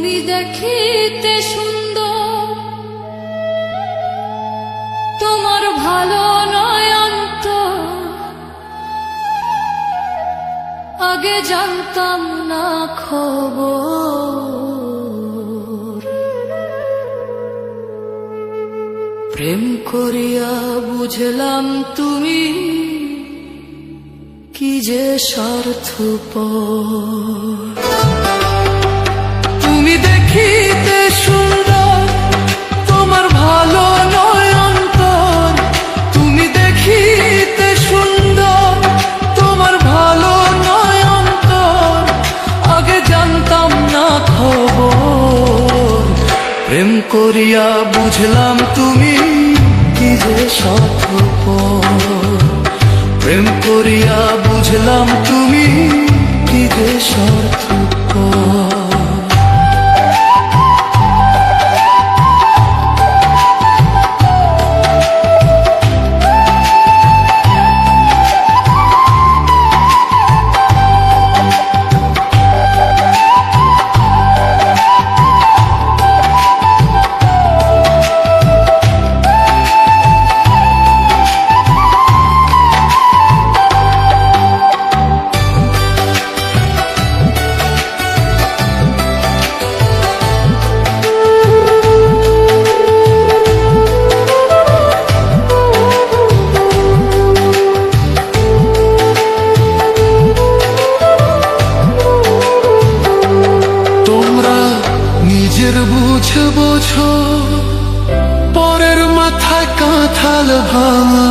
তুমি দেখিতে সুন্দর, তোমার ভালো নয় অন্তর, আগে জানতাম না খবর। প্রেম করিয়া বুঝলাম তুমি কি যে স্বার্থপর। তুমি দেখিতে সুন্দর, তোমার ভালো নয় অন্তর, তুমি দেখিতে সুন্দর, তোমার ভালো নয় অন্তর, আগে জানতাম না খবর। প্রেম করিয়া বুঝলাম তুমি কি যে স্বার্থপর। প্রেম করিয়া বুঝলাম তুমি কি যে স্বার্থপর। বুঝে বোঝো পরের মাথায় কাঁঠাল ভাঙা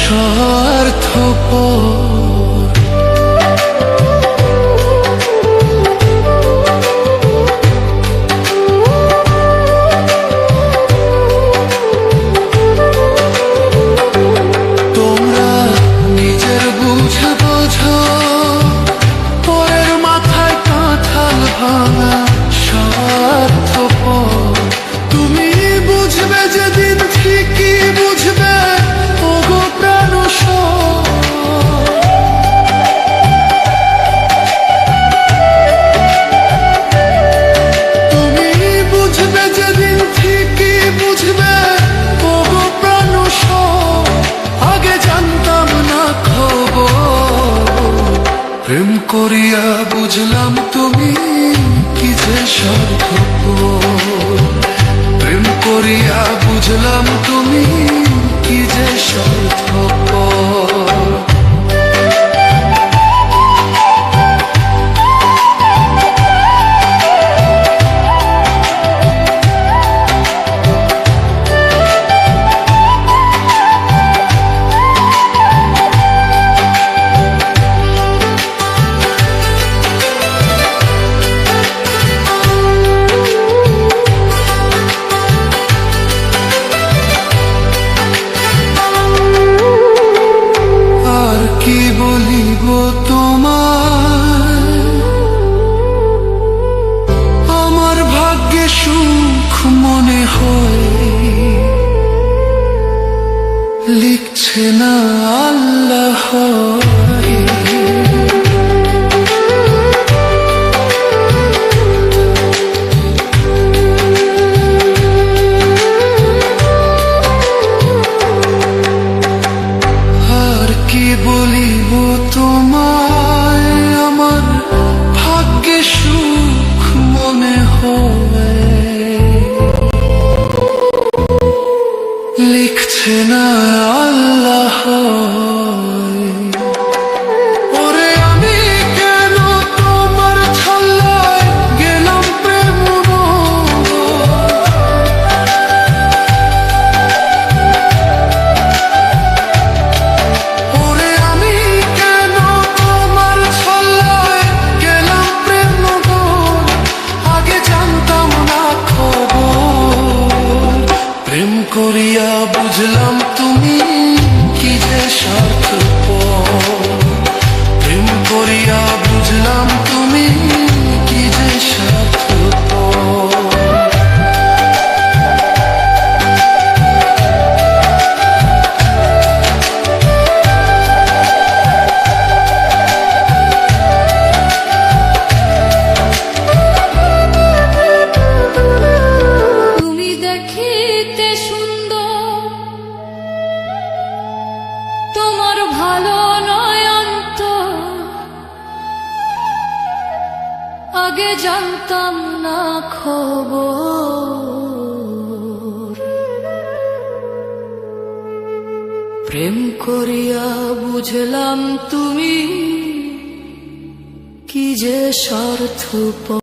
স্বার্থপর। তোমরা নিজের বুঝে বোঝো পরের মাথায় কাঁঠাল ভাঙা স্বার্থপর। তুমি বুঝবে যেদিন ঠিকই বুঝবে ওগো প্রাণসর। তুমি বুঝবে যেদিন ঠিকই বুঝবে ওগো প্রাণসর, আগে জানতাম না খবর। প্রেম করিয়া বুঝলাম তুমি কি যে স্বার্থপর। প্রেম করিয়া বুঝলাম তুমি কি যে স্বার্থপর। কি বলিব তোমায়, আমার ভাগ্যে সুখ মনে হয় লিখছে না আল্লাহ। কি বলিব তোমায়, আমার ভাগ্যে সুখ মনে হয় লিখছে না আল্লাহ। ওরে আমি কেন তোমার ছল্লায় গেলাম প্রেম। করিয়া বুঝলাম তুমি কি যে স্বার্থপর। প্রেম করিয়া বুঝলাম তুমি কি যে স্বার্থপর। তোমার ভালো নয় অন্তর, আগে জানতাম না খবর। প্রেম করিয়া বুঝলাম তুমি কি যে স্বার্থপর।